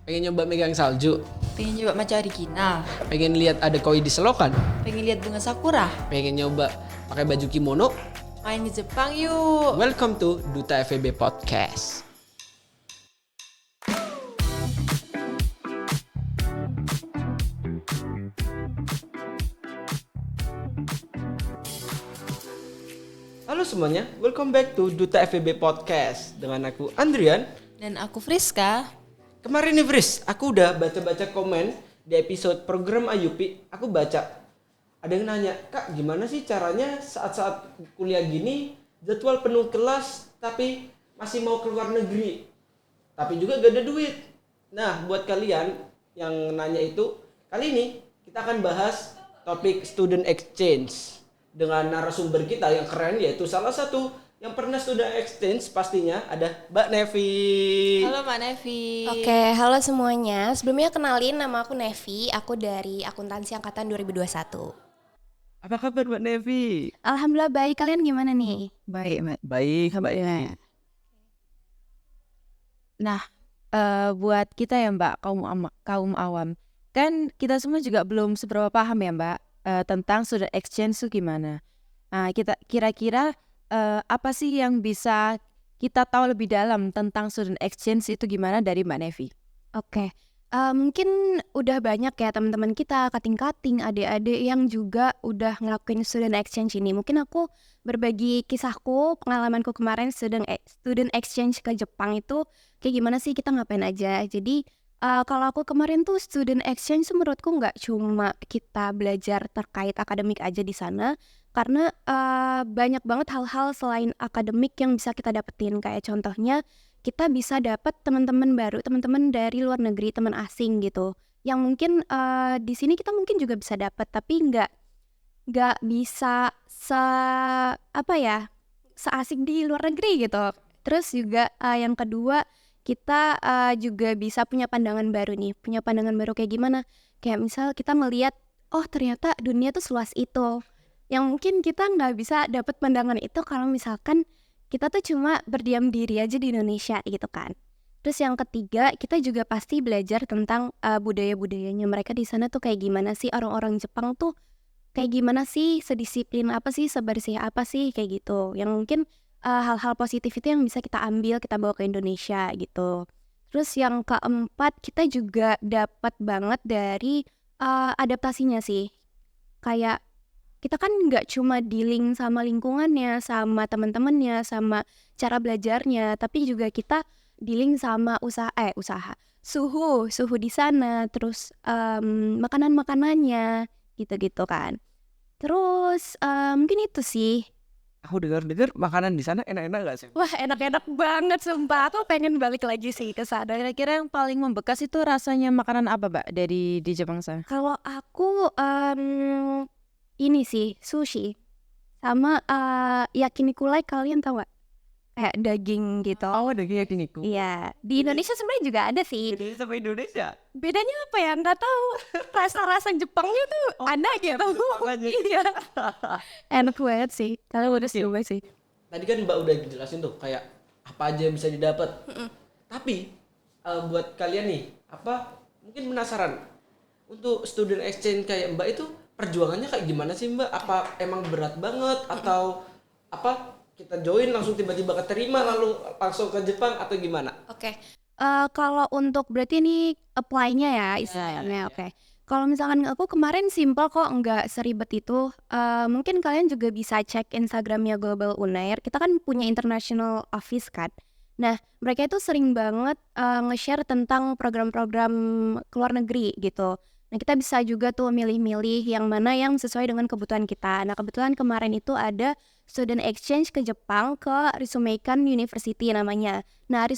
Pengen nyoba megang salju? Pengen coba matcha original. Pengen lihat ada koi di selokan? Pengen lihat bunga sakura. Pengen nyoba pakai baju kimono? Main ke Jepang yuk. Welcome to Duta FEB Podcast. Halo semuanya, welcome back to Duta FEB Podcast dengan aku Andrian. Dan aku Friska. Kemarin nih Fris, aku udah baca-baca komen di episode program Ayupi. Aku baca, ada yang nanya, Kak gimana sih caranya saat-saat kuliah gini jadwal penuh kelas tapi masih mau keluar negeri, tapi juga gak ada duit. Nah buat kalian yang nanya itu, kali ini kita akan bahas topik student exchange dengan narasumber kita yang keren, yaitu salah satu yang pernah student exchange. Pastinya ada Mbak Nevi. Halo Mbak Nevi. Oke, halo semuanya. Sebelumnya kenalin, nama aku Nevi. Aku dari akuntansi angkatan 2021. Apa kabar Mbak Nevi? Alhamdulillah baik. Kalian gimana nih? Baik, Mbak. Baik, Mbak Ya. Nevi. Nah, buat kita ya Mbak, kaum awam, kan kita semua juga belum seberapa paham ya Mbak tentang student exchange itu gimana. Nah, kita kira-kira apa sih yang bisa kita tahu lebih dalam tentang student exchange itu gimana dari Mbak Nevi? Oke, mungkin udah banyak ya teman-teman kita, kating-kating, adik-adik yang juga udah ngelakuin student exchange ini. Mungkin aku berbagi kisahku, pengalamanku kemarin student exchange ke Jepang itu kayak gimana sih, kita ngapain aja. Jadi kalau aku kemarin tuh student exchange tuh menurutku nggak cuma kita belajar terkait akademik aja di sana, karena banyak banget hal-hal selain akademik yang bisa kita dapetin. Kayak contohnya kita bisa dapat teman-teman baru, teman-teman dari luar negeri, teman asing gitu, yang mungkin di sini kita mungkin juga bisa dapat, tapi nggak bisa seasik di luar negeri gitu. Terus juga yang kedua, kita juga bisa punya pandangan baru nih. Punya pandangan baru kayak gimana? Kayak misal kita melihat, oh ternyata dunia tuh seluas itu. Yang mungkin kita nggak bisa dapat pandangan itu kalau misalkan kita tuh cuma berdiam diri aja di Indonesia gitu kan. Terus yang ketiga, kita juga pasti belajar tentang budaya-budayanya mereka di sana tuh kayak gimana sih, orang-orang Jepang tuh kayak gimana sih, sedisiplin apa sih, sebersih apa sih, kayak gitu. Yang mungkin hal-hal positif itu yang bisa kita ambil, kita bawa ke Indonesia gitu. Terus yang keempat, kita juga dapat banget dari adaptasinya sih. Kayak kita kan nggak cuma dealing sama lingkungannya, sama teman-temannya, sama cara belajarnya, tapi juga kita dealing sama suhu di sana, terus makanan-makanannya, gitu-gitu kan. Terus mungkin itu sih. Aku dengar makanan di sana enak-enak gak sih? Wah, enak-enak banget sumpah. Aku pengen balik lagi sih ke sana. Kira-kira yang paling membekas itu rasanya makanan apa Mbak di Jepang sana? Kalau aku ini sih, sushi sama yakiniku, kalian tahu gak? Kayak daging gitu. Oh, daging yakiniku. Iya, di Indonesia sebenarnya juga ada sih. Indonesia sama Indonesia. Bedanya apa ya? Nggak tahu. Rasa-rasa Jepangnya tuh ada gitu. aja. Iya. Enak banget sih. Kalian udah Iya. coba sih. Tadi kan Mbak udah jelasin tuh kayak apa aja yang bisa didapat. Tapi buat kalian nih, mungkin penasaran untuk student exchange kayak Mbak itu perjuangannya kayak gimana sih Mbak? Apa emang berat banget atau kita join langsung tiba-tiba keterima lalu langsung ke Jepang atau gimana? Oke. Kalau untuk berarti ini apply-nya ya istilahnya. Oke. Kalau misalkan aku kemarin simple kok, nggak seribet itu. Mungkin kalian juga bisa cek Instagramnya Global Unair. Kita kan punya international office kan. Nah, mereka itu sering banget nge-share tentang program-program ke luar negeri gitu. Nah, kita bisa juga tuh milih-milih yang mana yang sesuai dengan kebutuhan kita. Nah, kebetulan kemarin itu ada student exchange ke Jepang, ke Ritsumeikan University namanya. Nah,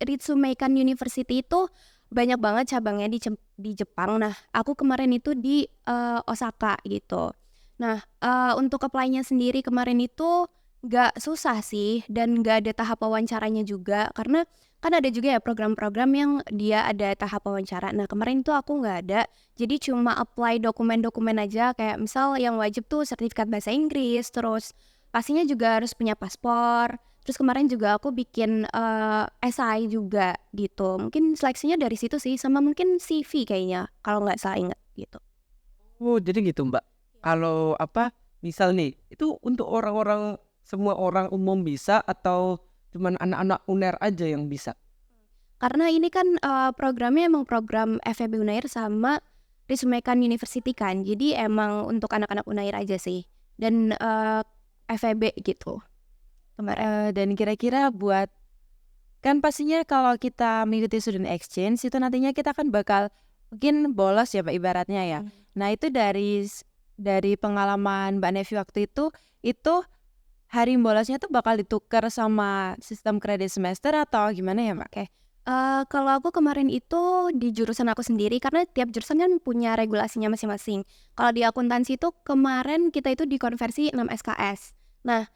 Ritsumeikan University itu banyak banget cabangnya di Jepang. Nah, aku kemarin itu di Osaka gitu. Nah, untuk apply-nya sendiri kemarin itu gak susah sih, dan gak ada tahap wawancaranya juga, karena kan ada juga ya program-program yang dia ada tahap wawancara. Nah kemarin tuh aku gak ada, jadi cuma apply dokumen-dokumen aja. Kayak misal yang wajib tuh sertifikat bahasa Inggris, terus pastinya juga harus punya paspor, Terus kemarin juga aku bikin esai juga gitu. Mungkin seleksinya dari situ sih, sama mungkin CV kayaknya kalau nggak salah ingat gitu. Oh, jadi gitu Mbak. Kalau misal nih, itu untuk orang-orang, semua orang umum bisa atau cuman anak-anak UNER aja yang bisa? Karena ini kan programnya emang program FEB Unair sama Risumekan University kan. Jadi emang untuk anak-anak Unair aja sih. Dan FEB gitu. Kemarin. Dan kira-kira buat kan pastinya kalau kita mengikuti student exchange itu nantinya kita kan bakal mungkin bolos ya Mbak ibaratnya ya. Nah itu dari pengalaman Mbak Nevi waktu itu hari bolosnya tuh bakal ditukar sama sistem kredit semester atau gimana ya Mbak? Oke. Kalau aku kemarin itu di jurusan aku sendiri karena tiap jurusan kan punya regulasinya masing-masing. Kalau di akuntansi itu kemarin kita itu dikonversi 6 SKS. Nah,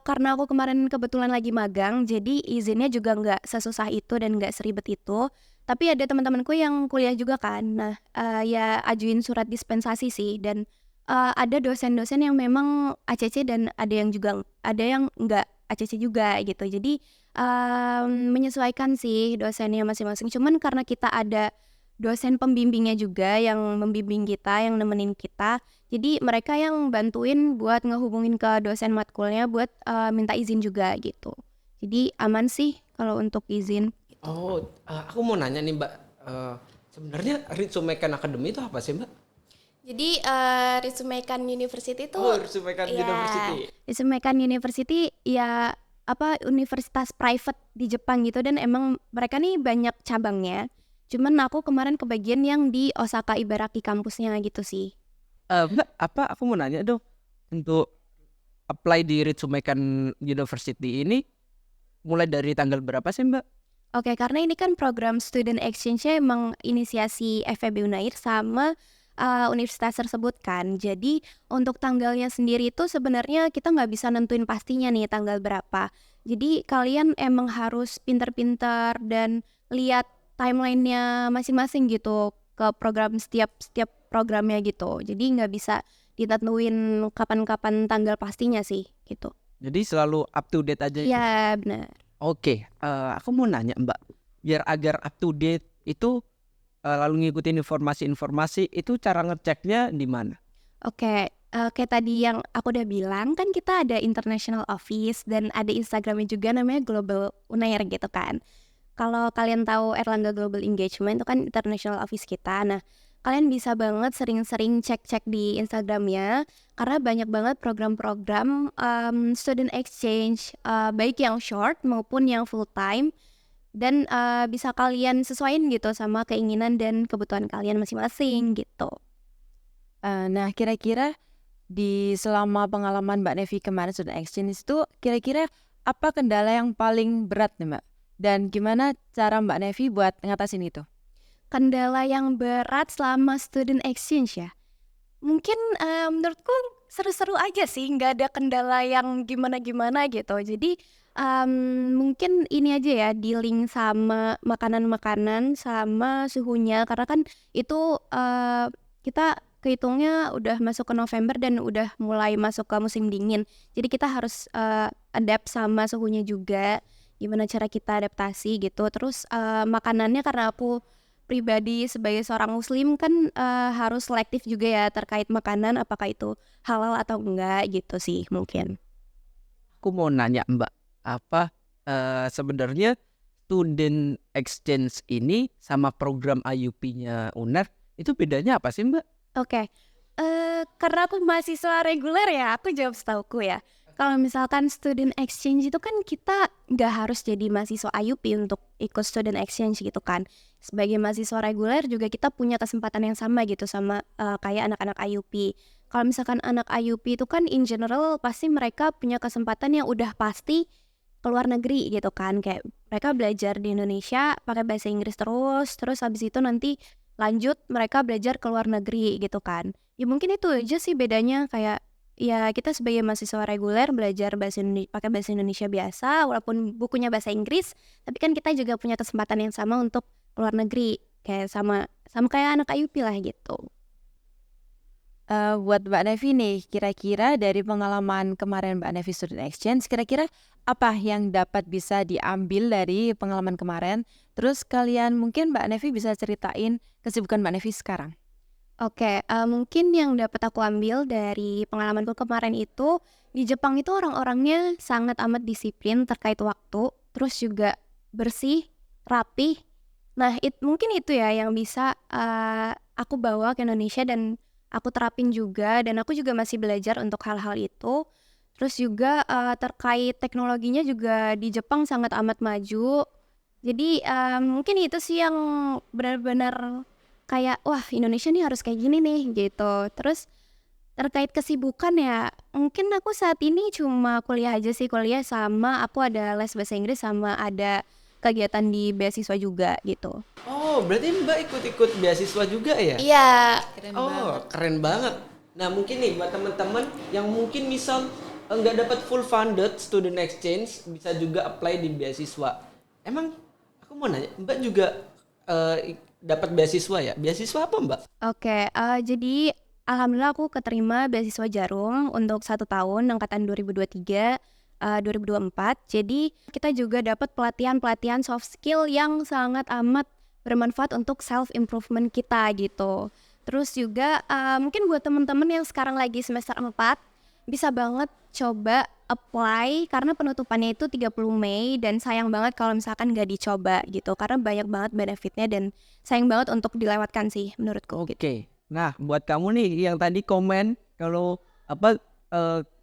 karena aku kemarin kebetulan lagi magang, jadi izinnya juga nggak sesusah itu dan nggak seribet itu. Tapi ada teman-temanku yang kuliah juga kan. Nah, ya ajuin surat dispensasi sih dan ada dosen-dosen yang memang ACC dan ada yang nggak ACC juga gitu. Jadi menyesuaikan sih dosennya masing-masing. Cuman karena kita ada dosen pembimbingnya juga yang membimbing kita, yang nemenin kita. Jadi mereka yang bantuin buat ngehubungin ke dosen matkulnya buat minta izin juga gitu. Jadi aman sih kalau untuk izin. Oh, aku mau nanya nih Mbak. Sebenarnya Ritsumeikan Academy itu apa sih Mbak? Jadi Ritsumeikan University itu Ritsumeikan University. Ritsumeikan University ya universitas private di Jepang gitu dan emang mereka nih banyak cabangnya. Cuman aku kemarin kebagian yang di Osaka Ibaraki kampusnya gitu sih. Mbak, aku mau nanya dong, untuk apply di Ritsumeikan University ini mulai dari tanggal berapa sih Mbak? Oke, karena ini kan program student exchange-nya emang inisiasi FEB Unair sama universitas tersebut kan. Jadi untuk tanggalnya sendiri itu sebenarnya kita nggak bisa nentuin pastinya nih tanggal berapa. Jadi kalian emang harus pinter-pinter dan lihat timelinenya masing-masing gitu ke program setiap programnya gitu. Jadi nggak bisa ditentuin kapan-kapan tanggal pastinya sih gitu. Jadi selalu up to date aja. Ya benar. Oke, aku mau nanya Mbak, biar agar up to date itu lalu ngikutin informasi-informasi itu cara ngeceknya di mana? Oke, kayak tadi yang aku udah bilang kan kita ada international office dan ada Instagramnya juga namanya Global Unair gitu kan. Kalau kalian tahu Erlangga Global Engagement itu kan international office kita. Nah, kalian bisa banget sering-sering cek-cek di Instagramnya karena banyak banget program-program student exchange baik yang short maupun yang full time dan bisa kalian sesuaiin gitu sama keinginan dan kebutuhan kalian masing-masing gitu. Nah kira-kira di selama pengalaman Mbak Nevi kemarin student exchange itu kira-kira apa kendala yang paling berat nih Mbak? Dan gimana cara Mbak Nevi buat ngatasin itu? Kendala yang berat selama student exchange ya? Mungkin menurutku seru-seru aja sih, nggak ada kendala yang gimana-gimana gitu. Jadi mungkin ini aja ya, dealing sama makanan-makanan sama suhunya. Karena kan itu kita kehitungnya udah masuk ke November dan udah mulai masuk ke musim dingin. Jadi kita harus adapt sama suhunya juga. Gimana cara kita adaptasi gitu. Terus makanannya karena aku pribadi sebagai seorang muslim kan harus selektif juga ya terkait makanan apakah itu halal atau enggak gitu sih mungkin. Aku mau nanya Mbak, sebenarnya student exchange ini sama program IUP-nya UNER itu bedanya apa sih Mbak? Oke, karena aku mahasiswa reguler ya aku jawab setauku ya. Kalau misalkan student exchange itu kan kita nggak harus jadi mahasiswa IUP untuk ikut student exchange gitu kan. Sebagai mahasiswa reguler juga kita punya kesempatan yang sama gitu sama kayak anak-anak IUP. Kalau misalkan anak IUP itu kan in general pasti mereka punya kesempatan yang udah pasti keluar negeri gitu kan. Kayak mereka belajar di Indonesia pakai bahasa Inggris terus habis itu nanti lanjut mereka belajar ke luar negeri gitu kan. Ya mungkin itu aja sih bedanya kayak ya kita sebagai mahasiswa reguler belajar pakai bahasa Indonesia biasa walaupun bukunya bahasa Inggris, tapi kan kita juga punya kesempatan yang sama untuk keluar negeri kayak sama kayak anak IUP lah gitu. Buat Mbak Nevi nih, kira-kira dari pengalaman kemarin Mbak Nevi student exchange, kira-kira apa yang dapat bisa diambil dari pengalaman kemarin? Terus kalian mungkin Mbak Nevi bisa ceritain kesibukan Mbak Nevi sekarang. Oke, mungkin yang dapat aku ambil dari pengalamanku kemarin itu, di Jepang itu orang-orangnya sangat amat disiplin terkait waktu, terus juga bersih, rapih. Nah, mungkin itu ya yang bisa aku bawa ke Indonesia dan aku terapin juga, dan aku juga masih belajar untuk hal-hal itu. Terus juga terkait teknologinya juga di Jepang sangat amat maju. Jadi mungkin itu sih yang benar-benar kayak wah Indonesia nih harus kayak gini nih gitu. Terus terkait kesibukan ya, mungkin aku saat ini cuma kuliah aja sih, kuliah sama aku ada les bahasa Inggris sama ada kegiatan di beasiswa juga gitu. Oh, berarti Mbak ikut-ikut beasiswa juga ya? Iya. Keren Oh, banget. keren banget. Nah, mungkin nih buat teman-teman yang mungkin misal nggak dapat full funded student exchange, bisa juga apply di beasiswa. Emang aku mau nanya, Mbak juga dapat beasiswa ya? Beasiswa apa, Mbak? Oke, jadi alhamdulillah aku keterima beasiswa Jarum untuk 1 tahun angkatan 2023, 2024. Jadi kita juga dapat pelatihan-pelatihan soft skill yang sangat amat bermanfaat untuk self improvement kita gitu. Terus juga mungkin buat teman-teman yang sekarang lagi semester 4 bisa banget coba apply karena penutupannya itu 30 Mei dan sayang banget kalau misalkan nggak dicoba gitu karena banyak banget benefitnya dan sayang banget untuk dilewatkan sih menurutku gitu. Oke. Nah, buat kamu nih yang tadi komen kalau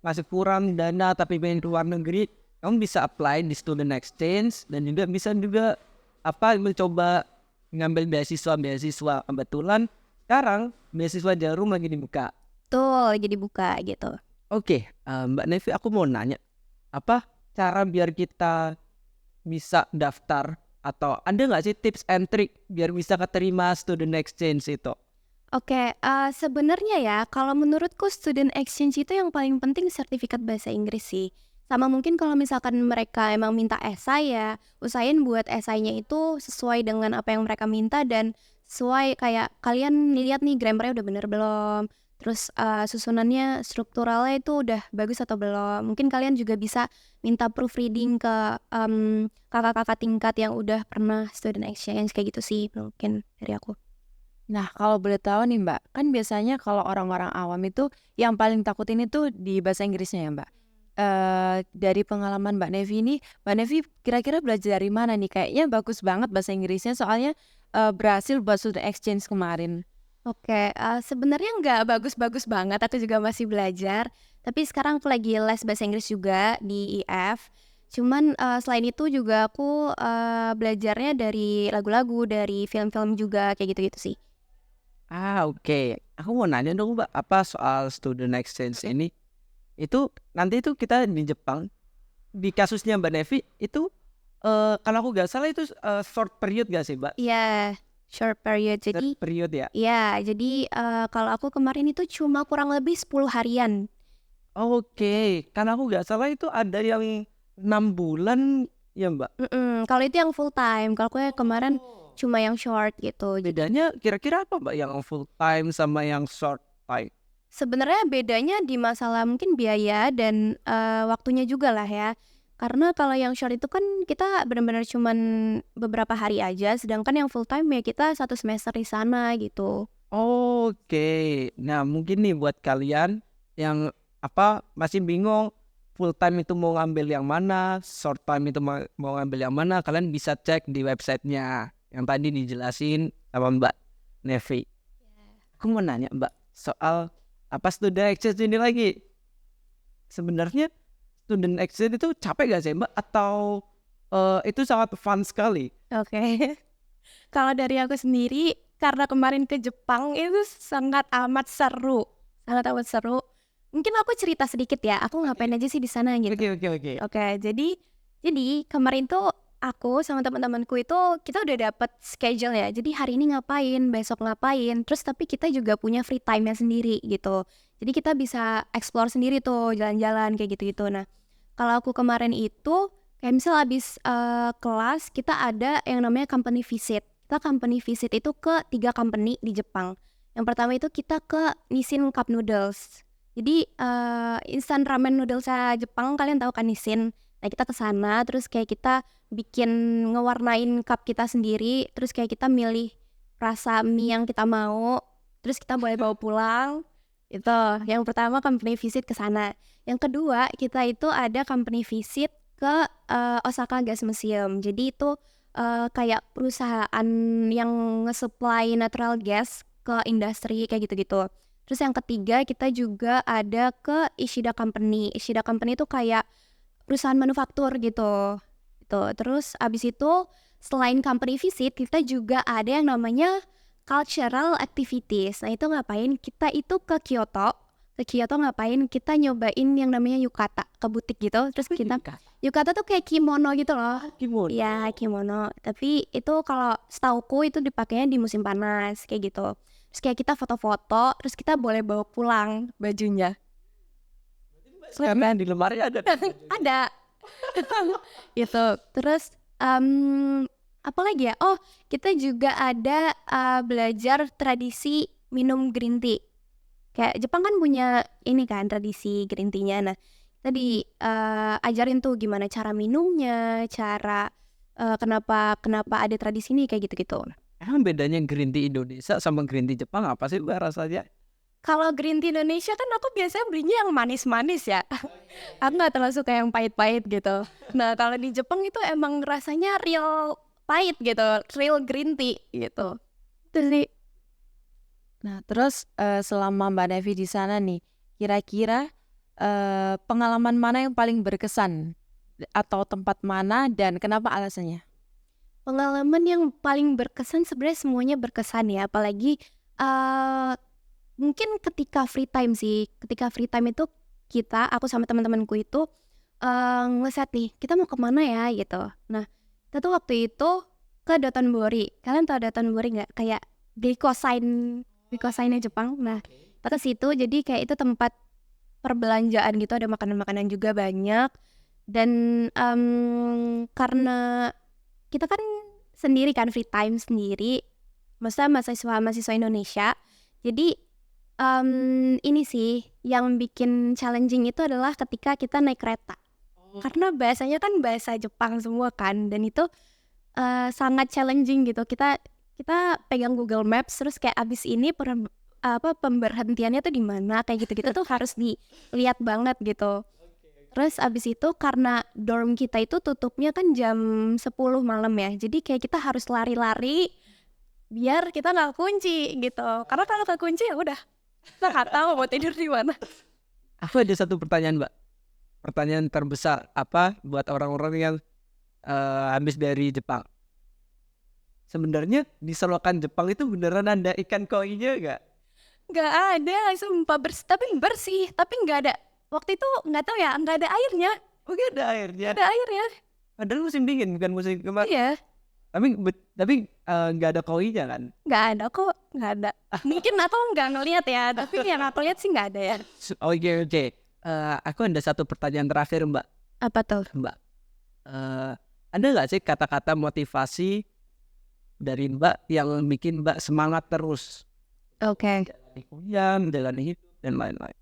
masih kurang dana tapi pengen ke luar negeri, kamu bisa apply di student exchange dan juga bisa juga mencoba ngambil beasiswa. Kebetulan sekarang beasiswa Jarum lagi dibuka. Tuh lagi dibuka gitu. Oke, Mbak Nevi, aku mau nanya, apa cara biar kita bisa daftar atau ada nggak sih tips and trick biar bisa keterima student exchange itu? Oke, sebenarnya ya kalau menurutku student exchange itu yang paling penting sertifikat bahasa Inggris sih. Sama mungkin kalau misalkan mereka emang minta esai ya, usahain buat esainya itu sesuai dengan apa yang mereka minta dan sesuai kayak kalian lihat nih grammarnya udah bener belum, terus susunannya strukturalnya itu udah bagus atau belum. Mungkin kalian juga bisa minta proofreading ke kakak-kakak tingkat yang udah pernah student exchange kayak gitu sih mungkin dari aku. Nah, kalau boleh tahu nih Mbak, kan biasanya kalau orang-orang awam itu yang paling takutin itu di bahasa Inggrisnya ya Mbak. Dari pengalaman Mbak Nevi ini, Mbak Nevi kira-kira belajar dari mana nih? Kayaknya bagus banget bahasa Inggrisnya soalnya berhasil buat student exchange kemarin. Oke, sebenarnya nggak bagus-bagus banget, aku juga masih belajar. Tapi sekarang aku lagi les bahasa Inggris juga di IF. Cuman selain itu juga aku belajarnya dari lagu-lagu, dari film-film juga kayak gitu-gitu sih. Oke. Aku mau nanya dong Mbak, apa soal student exchange ini? Itu nanti itu kita di Jepang, di kasusnya Mbak Nevi itu kalau aku nggak salah itu short period gak sih Mbak? Iya, short period. Jadi, Short period ya? ya, jadi kalau aku kemarin itu cuma kurang lebih 10 harian. Oke, karena aku nggak salah itu ada yang 6 bulan ya Mbak? Kalau itu yang full time, kalau aku kemarin cuma yang short gitu. Bedanya kira-kira apa Mbak yang full time sama yang short time? Sebenarnya bedanya di masalah mungkin biaya dan waktunya juga lah ya. Karena kalau yang short itu kan kita benar-benar cuman beberapa hari aja, sedangkan yang full time ya kita 1 semester di sana gitu. Oke, nah mungkin nih buat kalian yang masih bingung full time itu mau ngambil yang mana, short time itu mau ngambil yang mana, kalian bisa cek di websitenya yang tadi dijelasin sama Mbak Nevi. Aku mau nanya Mbak soal student exchange ini lagi. Sebenarnya student exchange itu capek gak sih Mbak atau itu sangat fun sekali? Oke. Kalau dari aku sendiri, karena kemarin ke Jepang itu sangat amat seru. Sangat amat seru. Mungkin aku cerita sedikit ya, aku ngapain aja sih di sana gitu. Oke. Oke, jadi kemarin tuh aku sama teman-temanku itu kita udah dapet schedule ya. Jadi hari ini ngapain, besok ngapain. Terus tapi kita juga punya free time-nya sendiri gitu. Jadi kita bisa explore sendiri tuh, jalan-jalan kayak gitu-gitu. Nah, kalau aku kemarin itu kayak misal abis kelas kita ada yang namanya company visit. Kita company visit itu ke 3 company di Jepang. Yang pertama itu kita ke Nissin Cup Noodles. Jadi instant ramen noodlesnya Jepang, kalian tahu kan Nissin. Nah kita ke sana, terus kayak kita bikin ngewarnain cup kita sendiri, terus kayak kita milih rasa mie yang kita mau, terus kita boleh bawa pulang. Itu yang pertama, company visit ke sana. Yang kedua, kita itu ada company visit ke Osaka Gas Museum. Jadi itu kayak perusahaan yang nge-supply natural gas ke industri kayak gitu-gitu. Terus yang ketiga, kita juga ada ke Ishida Company. Ishida Company itu kayak perusahaan manufaktur gitu. Terus abis itu selain company visit, kita juga ada yang namanya cultural activities. Nah itu ngapain? Kita itu ke Kyoto. Ke Kyoto ngapain? Kita nyobain yang namanya yukata, ke butik gitu. Terus kita yukata tuh kayak kimono gitu loh. Kimono. Iya kimono. Tapi itu kalau setauku itu dipakainya di musim panas kayak gitu. Terus kayak kita foto-foto, terus kita boleh bawa pulang bajunya. Karena di lemari ada. Ada. Gitu. Terus apa lagi ya? Oh, kita juga ada belajar tradisi minum green tea. Kayak Jepang kan punya ini kan tradisi green tea-nya. Nah, tadi ajarin tuh gimana cara minumnya, cara kenapa ada tradisi ini kayak gitu-gitu. Emang bedanya green tea Indonesia sama green tea Jepang apa sih Mbak rasanya? Kalau green tea Indonesia kan aku biasanya belinya yang manis-manis ya. Aku nggak terlalu suka yang pahit-pahit gitu. Nah kalau di Jepang itu emang rasanya real pahit gitu, real green tea gitu. Terus sih. Nah, terus selama Mbak Nevi di sana nih, kira-kira pengalaman mana yang paling berkesan atau tempat mana dan kenapa alasannya? Pengalaman yang paling berkesan sebenarnya semuanya berkesan ya, apalagi mungkin ketika free time sih. Ketika free time itu aku sama teman-temanku itu ngeset nih, kita mau kemana ya gitu. Nah, kita tuh waktu itu ke Dotonbori. Kalian tahu Dotonbori nggak? Kayak Gikosainnya Jepang. Nah, kita ke situ, jadi kayak itu tempat perbelanjaan gitu, ada makanan-makanan juga banyak. Dan karena kita kan sendiri kan, free time sendiri, maksudnya mahasiswa Indonesia. Jadi ini sih yang bikin challenging itu adalah ketika kita naik kereta. Karena bahasanya kan bahasa Jepang semua kan, dan itu sangat challenging gitu. Kita pegang Google Maps, terus kayak abis ini pemberhentiannya tuh di mana kayak gitu-gitu tuh harus dilihat banget gitu. Terus abis itu karena dorm kita itu tutupnya kan jam 10 malam ya, jadi kayak kita harus lari-lari biar kita nggak kunci gitu. Karena kalau kekunci ya udah, kita nggak tahu mau tidur di mana. Aku ada satu pertanyaan Mbak. Pertanyaan terbesar apa buat orang-orang yang habis dari Jepang? Sebenarnya di selokan Jepang itu beneran ada ikan koinya nggak? Nggak ada, sumpah tapi bersih, tapi nggak ada. Waktu itu nggak tahu ya, nggak ada airnya. Oh nggak ada airnya. Ada airnya. Padahal musim dingin bukan musim kemarin. Iya. Tapi nggak ada koinya kan? Nggak ada kok, nggak ada. Mungkin aku nggak ngelihat ya, tapi yang aku lihat sih nggak ada ya. Oke. Aku ada satu pertanyaan terakhir Mbak. Apa tuh? Mbak, ada nggak sih kata-kata motivasi dari Mbak yang bikin Mbak semangat terus? Oke. Menjalani kuliah, menjalani hidup dan lain-lain.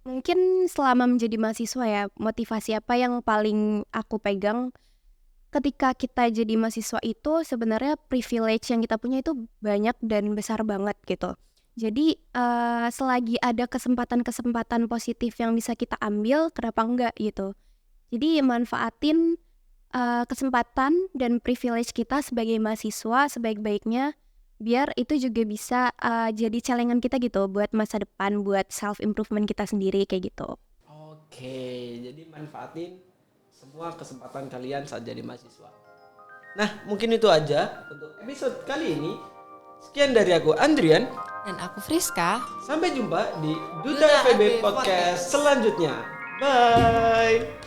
Mungkin selama menjadi mahasiswa ya, motivasi apa yang paling aku pegang ketika kita jadi mahasiswa itu sebenarnya privilege yang kita punya itu banyak dan besar banget gitu. Jadi selagi ada kesempatan-kesempatan positif yang bisa kita ambil, kenapa enggak gitu. Jadi manfaatin kesempatan dan privilege kita sebagai mahasiswa sebaik-baiknya, biar itu juga bisa jadi celengan kita gitu buat masa depan, buat self improvement kita sendiri kayak gitu. Oke, jadi manfaatin semua kesempatan kalian saat jadi mahasiswa. Nah, mungkin itu aja untuk episode kali ini. Sekian dari aku Andrian. Dan aku Friska. Sampai jumpa di Duta FEB Podcast selanjutnya. Bye.